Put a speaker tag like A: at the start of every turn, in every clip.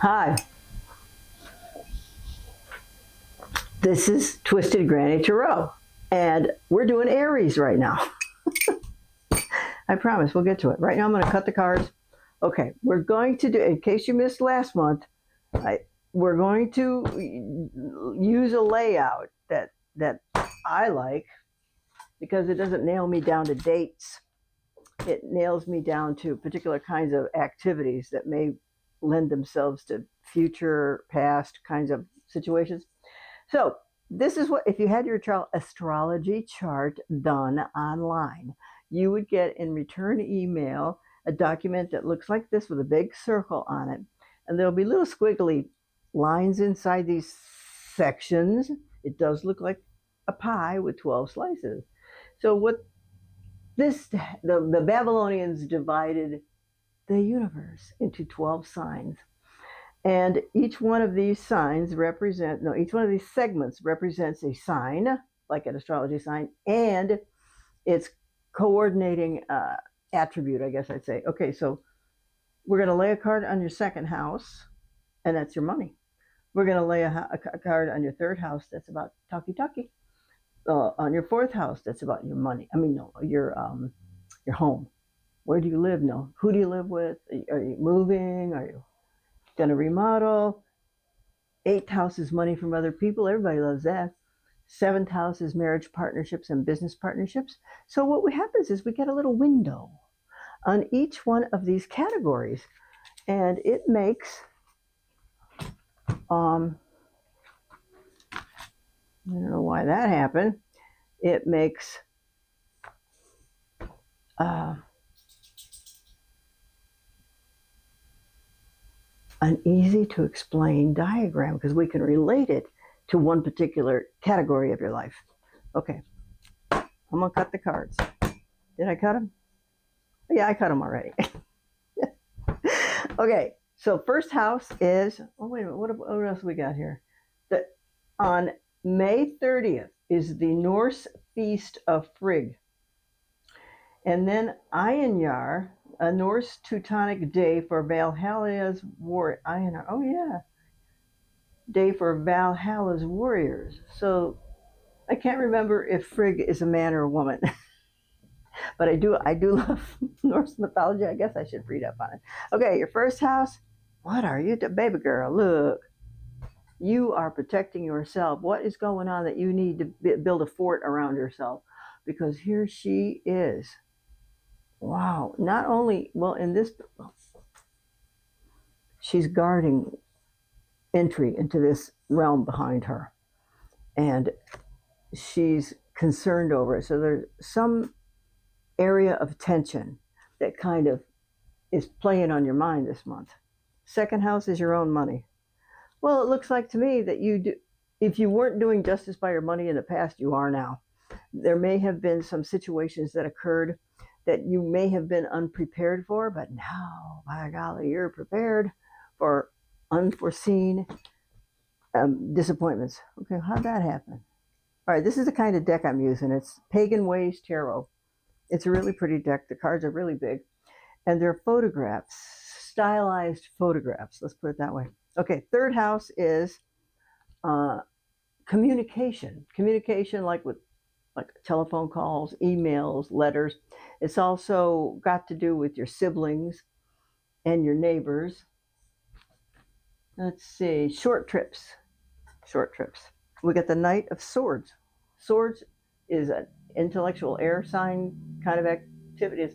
A: Hi, this is Twisted Granny Tarot, and we're doing Aries right now. I promise we'll get to it. Right now, I'm going to cut the cards. Okay, we're going to do, in case you missed last month, we're going to use a layout that I like because it doesn't nail me down to dates. It nails me down to particular kinds of activities that may lend themselves to future, past kinds of situations. So this is what, if you had your astrology chart done online, you would get in return email a document that looks like this with a big circle on it. And there'll be little squiggly lines inside these sections. It does look like a pie with 12 slices. So what the Babylonians divided the universe into 12 signs. And each one of these signs represent, no, each one of these segments represents a sign, like an astrology sign, and its coordinating attribute, I guess I'd say. Okay, so we're going to lay a card on your second house, and that's your money. We're going to lay a card on your third house, that's about talkie-talkie. On your fourth house, that's about your money. I mean, no, your home. Where do you live? No. Who do you live with? Are you moving? Are you going to remodel? Eighth house is money from other people. Everybody loves that. Seventh house is marriage partnerships and business partnerships. So what happens is we get a little window on each one of these categories, and it makes I don't know why that happened. It makes uh, an easy to explain diagram because we can relate it to one particular category of your life. Okay, I'm gonna cut the cards. Did I cut them? Yeah, I cut them already. Okay, so first house is, oh wait a minute, what else we got here? On May 30th is the Norse Feast of Frigg. And then Einjar, a Norse Teutonic day for Valhalla's war. Einjar, oh yeah, day for Valhalla's warriors. So I can't remember if Frigg is a man or a woman, but I do love Norse mythology. I guess I should read up on it. Okay, your first house. What are you, baby girl? Look, you are protecting yourself. What is going on that you need to build a fort around yourself? Because here she is. Wow. Not only, well, in this, she's guarding entry into this realm behind her. And she's concerned over it. So there's some area of tension that kind of is playing on your mind this month. Second house is your own money. Well, it looks like to me that you do, if you weren't doing justice by your money in the past, you are now. There may have been some situations that occurred that you may have been unprepared for, but now, by golly, you're prepared for unforeseen disappointments. Okay, how'd that happen? All right, this is the kind of deck I'm using. It's Pagan Ways Tarot. It's a really pretty deck. The cards are really big, and they're photographs, stylized photographs. Let's put it that way. Okay, third house is communication. Communication, like telephone calls, emails, letters. It's also got to do with your siblings and your neighbors. Let's see, short trips. Short trips. We got the Knight of Swords. Swords is an intellectual air sign kind of activity.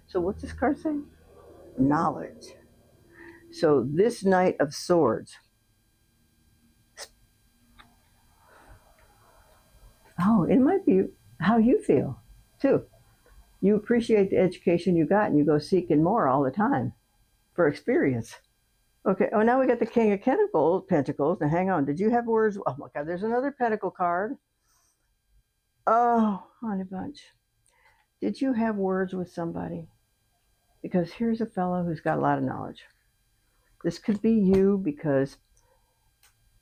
A: So what's this card saying? Knowledge. So this Knight of Swords. Oh, it might be how you feel too. You appreciate the education you got and you go seeking more all the time for experience. Okay. Oh, now we got the King of Pentacles. Now, hang on. Did you have words? Oh my God. There's another Pentacle card. Oh, honey bunch. Did you have words with somebody? Because here's a fellow who's got a lot of knowledge. This could be you because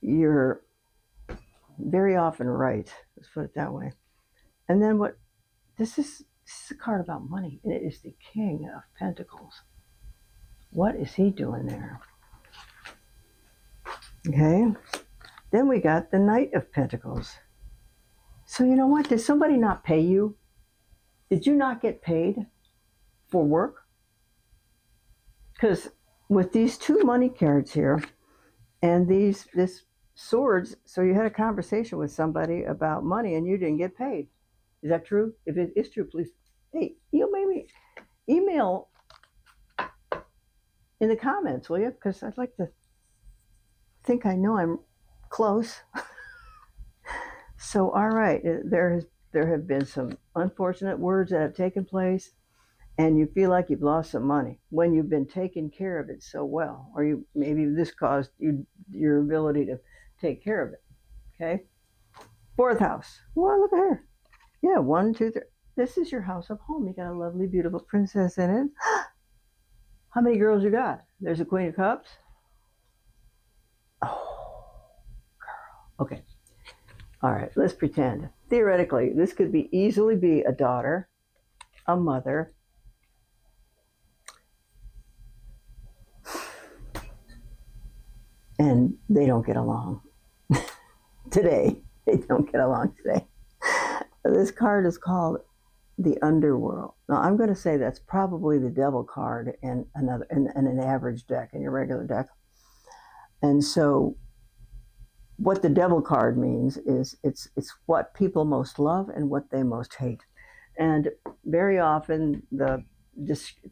A: you're very often right. Let's put it that way. And then what? This is a card about money, and it is the King of Pentacles. What is he doing there? Okay. Then we got the Knight of Pentacles. So you know what? Did somebody not pay you? Did you not get paid for work? Because with these two money cards here and this swords, so you had a conversation with somebody about money and you didn't get paid. Is that true? If it is true, please, hey, email in the comments, will you? Because I'd like to think I know I'm close. So, all right, there have been some unfortunate words that have taken place, and you feel like you've lost some money when you've been taking care of it so well, or maybe this caused your ability to take care of it. Okay, fourth house. Well, look at her. Yeah, 1, 2, 3. This is your house of home. You got a lovely, beautiful princess in it. How many girls you got? There's a Queen of Cups. Oh, okay. All right, let's pretend. Theoretically, this could easily be a daughter, a mother, and they don't get along today. They don't get along today. This card is called the Underworld. Now, I'm going to say that's probably the Devil card in an average deck, in your regular deck. And so what the Devil card means is it's what people most love and what they most hate. And very often the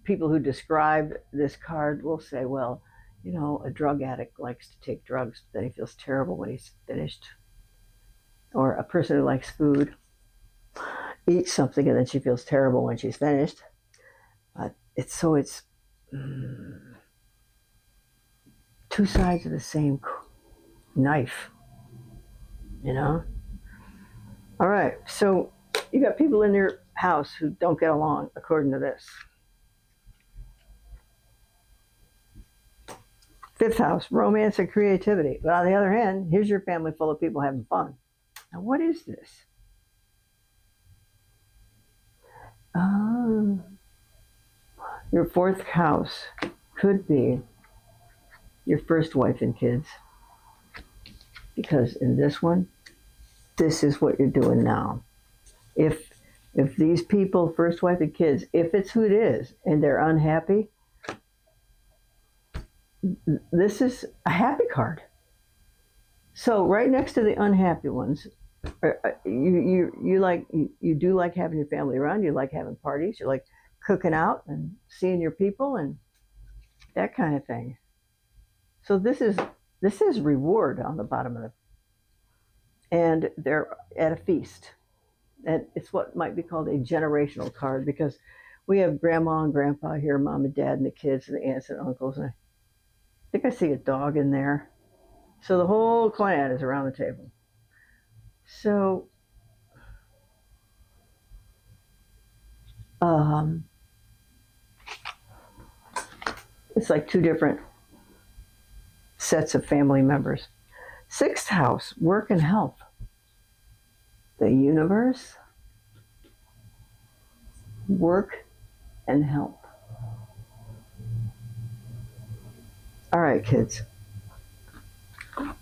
A: people who describe this card will say, well, you know, a drug addict likes to take drugs, then he feels terrible when he's finished. Or a person who likes food eats something and then she feels terrible when she's finished. But it's two sides of the same knife, you know? All right, so you got people in your house who don't get along, according to this. Fifth house, romance and creativity. But on the other hand, here's your family full of people having fun. Now, what is this? Your fourth house could be your first wife and kids. Because in this one, this is what you're doing now. If these people, first wife and kids, if it's who it is and they're unhappy, this is a happy card. So right next to the unhappy ones, you do like having your family around. You like having parties. You like cooking out and seeing your people and that kind of thing. So this is reward on the bottom of it, and they're at a feast, and it's what might be called a generational card because we have grandma and grandpa here, mom and dad, and the kids, and the aunts and uncles, and I think I see a dog in there. So the whole clan is around the table. So it's like two different sets of family members. Sixth house, work and health. The universe, work and health. All right, kids.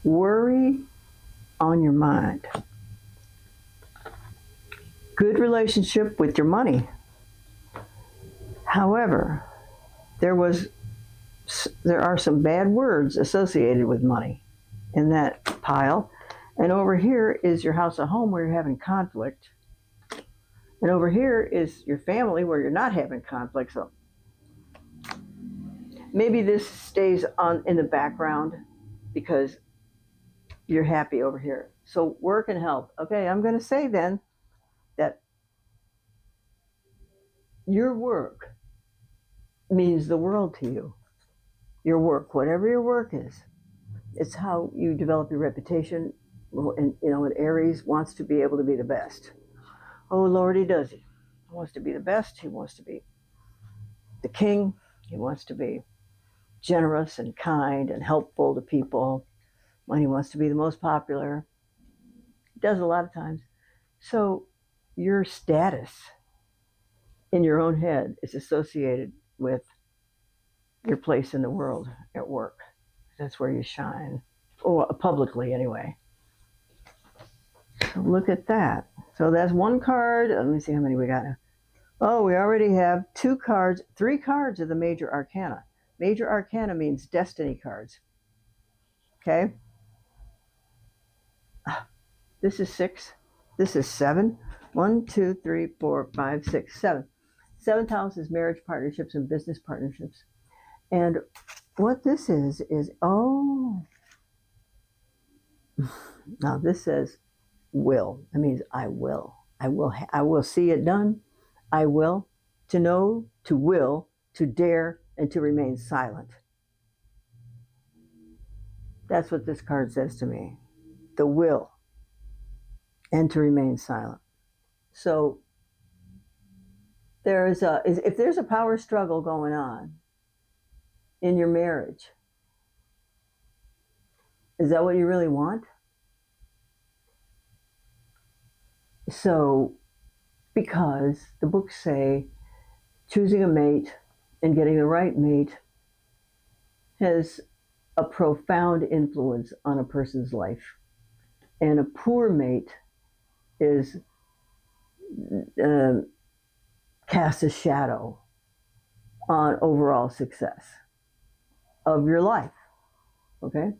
A: Worry on your mind. Good relationship with your money. However, there are some bad words associated with money in that pile. And over here is your house at home where you're having conflict. And over here is your family where you're not having conflict. So maybe this stays on in the background because you're happy over here. So work and health. Okay, I'm going to say then that your work means the world to you. Your work, whatever your work is, it's how you develop your reputation. And an Aries wants to be able to be the best. Oh Lordy, does he? He wants to be the best. He wants to be the king. He wants to be generous and kind and helpful to people. When he wants to be the most popular, he does a lot of times. So your status in your own head is associated with your place in the world at work. That's where you shine. or publicly anyway. So look at that. So that's one card. Let me see how many we got now. Oh, we already have 2 cards, 3 cards of the major arcana. Major arcana means destiny cards. Okay. This is 6. This is 7. 1, 2, 3, 4, 5, 6, 7. 7th house is marriage partnerships and business partnerships. And what this is, oh, now this says will. That means I will. I will see it done. I will. To know, to will, to dare, and to remain silent. That's what this card says to me. The will and to remain silent. So if there's a power struggle going on in your marriage, is that what you really want? So, because the books say choosing a mate and getting the right mate has a profound influence on a person's life. And a poor mate is casts a shadow on overall success of your life. Okay?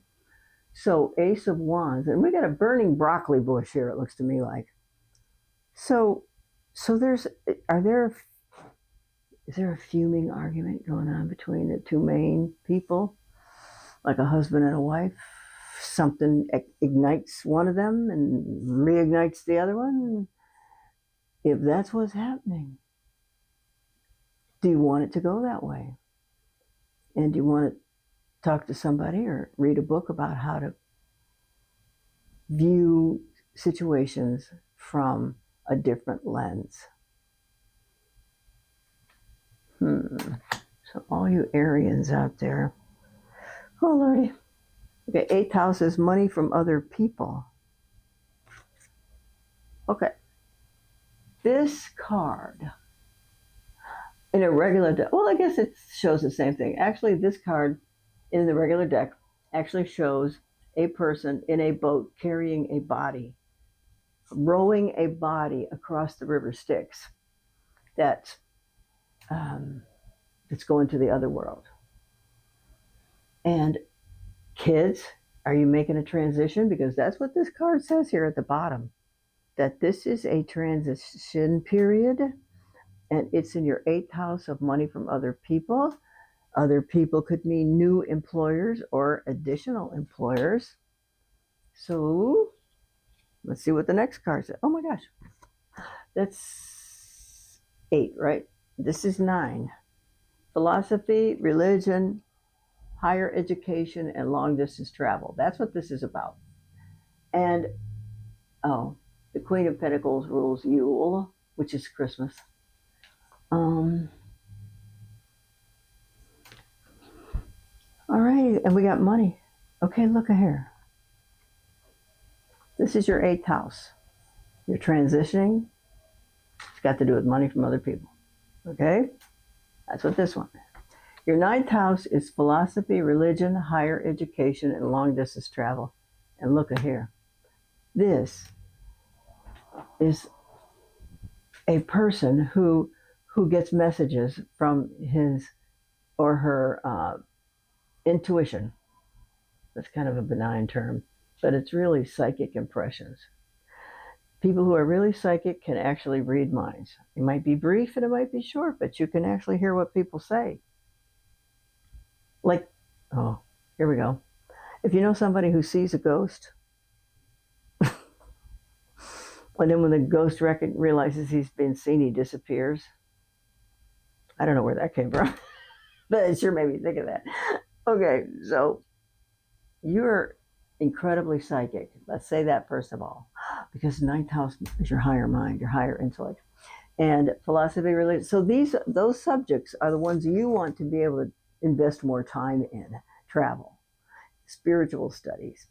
A: So Ace of Wands, and we got a burning broccoli bush here, it looks to me like. So is there a fuming argument going on between the two main people? Like a husband and a wife? Something ignites one of them and reignites the other one? If that's what's happening, do you want it to go that way? And do you want to talk to somebody or read a book about how to view situations from a different lens? So all you Arians out there, oh Lordy. Okay, 8th house is money from other people. Okay, this card in a regular deck, well, I guess it shows the same thing. Actually, this card in the regular deck actually shows a person in a boat carrying a body, rowing a body across the river Styx that's going to the other world. And kids, are you making a transition? Because that's what this card says here at the bottom, that this is a transition period, and it's in your 8th house of money from other people. Other people could mean new employers or additional employers. So let's see what the next card says. Oh my gosh, that's 8, right? This is 9. Philosophy, religion, higher education, and long distance travel. That's what this is about. And the Queen of Pentacles rules Yule, which is Christmas. All right, and we got money. Okay, look at here. This is your 8th house. You're transitioning. It's got to do with money from other people. Okay? That's what this one is. Your 9th house is philosophy, religion, higher education, and long distance travel. And look at here. This is a person who gets messages from his or her intuition. That's kind of a benign term, but it's really psychic impressions. People who are really psychic can actually read minds. It might be brief and it might be short, but you can actually hear what people say. Like, oh, here we go. If you know somebody who sees a ghost, and then when the ghost realizes he's been seen, he disappears. I don't know where that came from, but it sure made me think of that. Okay, so you're incredibly psychic. Let's say that first of all, because 9th house is your higher mind, your higher intellect, and philosophy related. So those subjects are the ones you want to be able to invest more time in: travel, spiritual studies,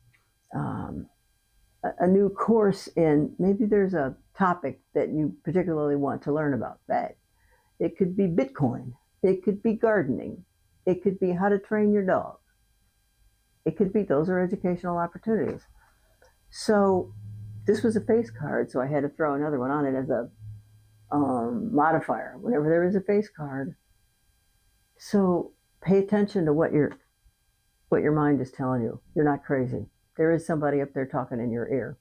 A: a new course in, maybe there's a topic that you particularly want to learn about. That it could be Bitcoin, it could be gardening, it could be how to train your dog. it could be those are educational opportunities. So this was a face card, so I had to throw another one on it as a modifier whenever there is a face card. So pay attention to what your mind is telling you. You're not crazy. There is somebody up there talking in your ear,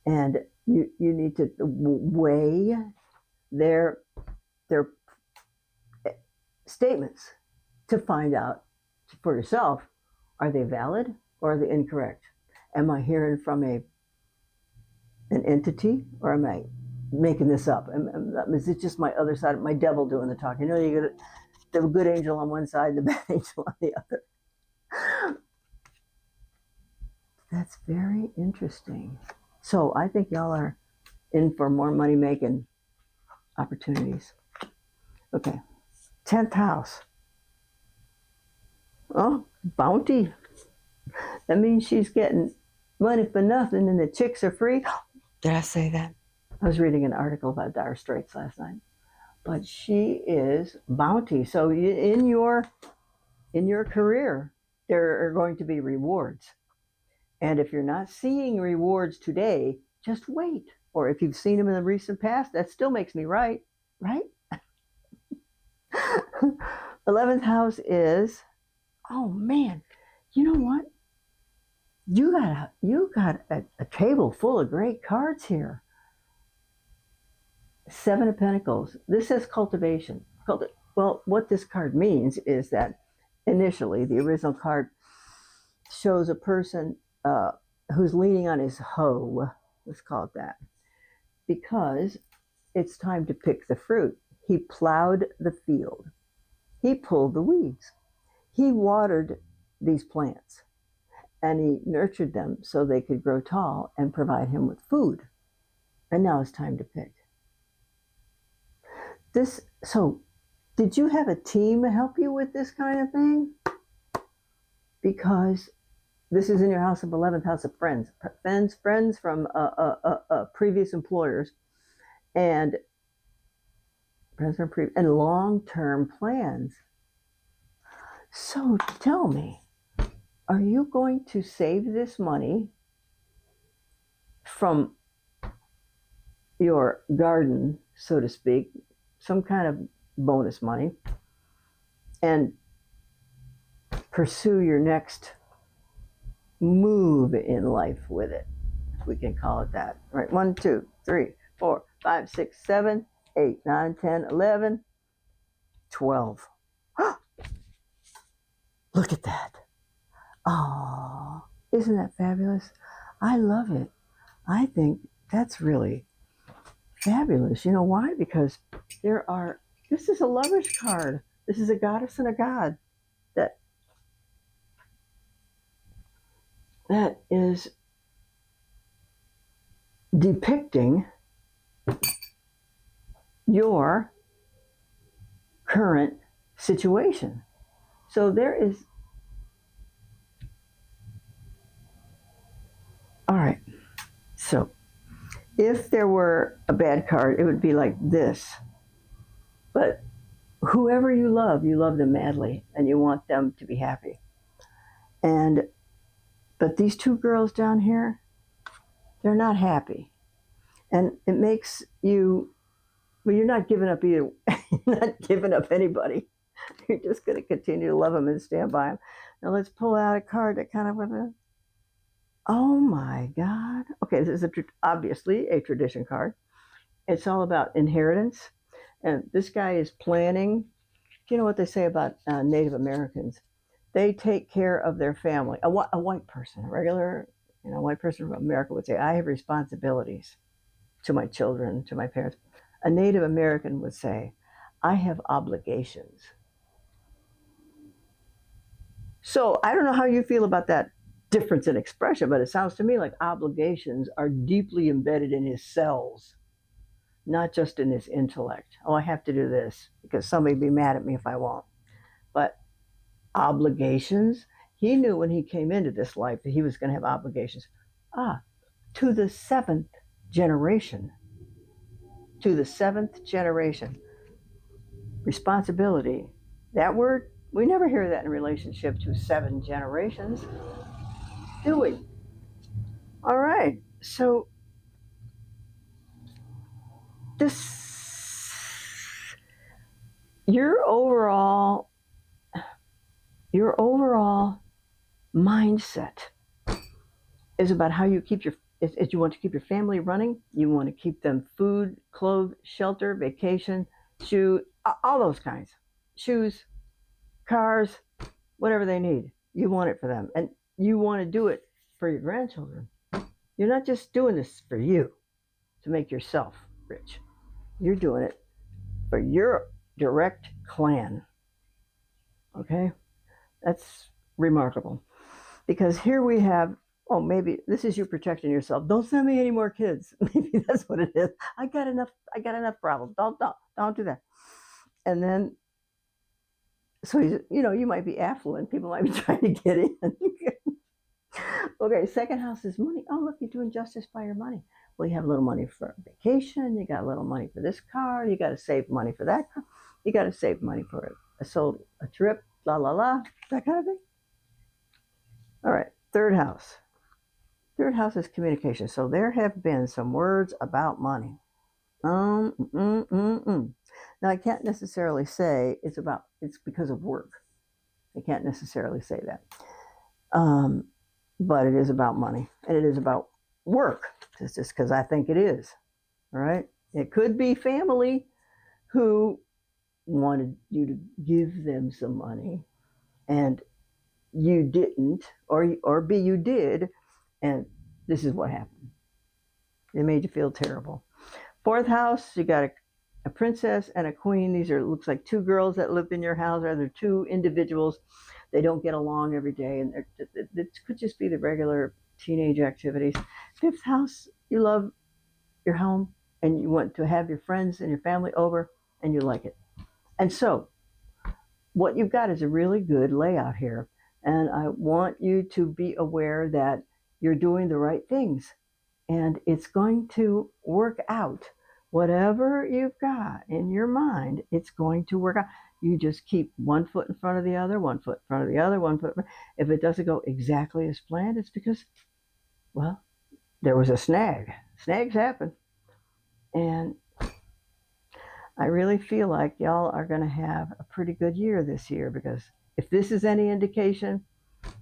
A: and you need to weigh their their statements to find out for yourself, are they valid or are they incorrect? Am I hearing from an entity, or am I making this up? Is it just my other side, my devil doing the talking? You know, you got the good angel on one side and the bad angel on the other. That's very interesting. So I think y'all are in for more money making opportunities. Okay. 10th house. Oh, bounty. That means she's getting money for nothing and the chicks are free. Did I say that? I was reading an article about Dire Straits last night. But she is bounty. So in your career, there are going to be rewards. And if you're not seeing rewards today, just wait. Or if you've seen them in the recent past, that still makes me right? 11th house is, oh man, you know what? You got a table full of great cards here. 7 of Pentacles. This says cultivation. Well, what this card means is that initially the original card shows a person who's leaning on his hoe. Let's call it that. Because it's time to pick the fruit. He plowed the field. He pulled the weeds. He watered these plants. And he nurtured them so they could grow tall and provide him with food. And now it's time to pick. So did you have a team help you with this kind of thing? Because this is in your house of 11th house of friends from previous employers, and long-term plans. So tell me, are you going to save this money from your garden, so to speak, some kind of bonus money, and pursue your next move in life with it, if we can call it that? Right, 1, 2, 3, 4, 5, 6, 7, 8, 9, 10, 11, 12. Look at that. Oh, isn't that fabulous? I love it. I think that's really fabulous. You know why? Because this is a lover's card. This is a goddess and a god that is depicting your current situation. So there is, all right, so if there were a bad card, it would be like this. But whoever you love them madly, and you want them to be happy. But these 2 girls down here, they're not happy. And it makes you, well, you're not giving up either. You're not giving up anybody. You're just going to continue to love them and stand by them. Now let's pull out a card that kind of, oh my God. Okay, this is obviously a tradition card. It's all about inheritance. And this guy is planning. You know what they say about Native Americans? They take care of their family. A white person, a regular, white person from America would say, I have responsibilities to my children, to my parents. A Native American would say, I have obligations. So I don't know how you feel about that difference in expression, but it sounds to me like obligations are deeply embedded in his cells, not just in his intellect. Oh, I have to do this because somebody will be mad at me if I won't. But obligations, he knew when he came into this life that he was going to have obligations. To the 7th generation. To the 7th generation. Responsibility. That word, we never hear that in relationship to 7 generations. doing? All right. So this your overall your overall mindset is about how you keep your if you want to keep your family running, you want to keep them food, clothes, shelter, vacation, shoe, all those kinds. Shoes, cars, whatever they need. You want it for them. And you want to do it for your grandchildren. You're not just doing this for you to make yourself rich. You're doing it for your direct clan. Okay? That's remarkable. Because here we have, oh, maybe this is you protecting yourself. Don't send me any more kids. Maybe that's what it is. I got enough problems. Don't do that. And then so he's, you might be affluent. People might be trying to get in. Okay, second house is money. Oh, look, you're doing justice by your money. Well, you have a little money for vacation. You got a little money for this car. You got to save money for that car. You got to save money for a trip. La la la. That kind of thing. All right, third house. Third house is communication. So there have been some words about money. Now I can't necessarily say it's because of work. I can't necessarily say that. But it is about money and it is about work. It's just because I think it is. All right. It could be family who wanted you to give them some money and you didn't, or B, you did, and this is what happened. It made you feel terrible. Fourth house, you got a princess and a queen. These are, looks like two girls that lived in your house, or they're two individuals. They don't get along every day, and it could just be the regular teenage activities. Fifth house, you love your home, and you want to have your friends and your family over, and you like it. And so, what you've got is a really good layout here, and I want you to be aware that you're doing the right things, and it's going to work out. Whatever you've got in your mind, it's going to work out. You just keep one foot in front of the other, one foot in front of the other, one foot. If it doesn't go exactly as planned, it's because, well, there was a snag. Snags happen. And I really feel like y'all are going to have a pretty good year this year, because if this is any indication,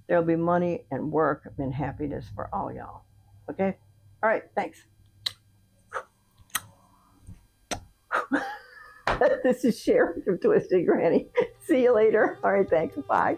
A: there'll be money and work and happiness for all y'all. Okay? All right, thanks. This is Sharon from Twisted Granny. See you later. All right, thanks. Bye.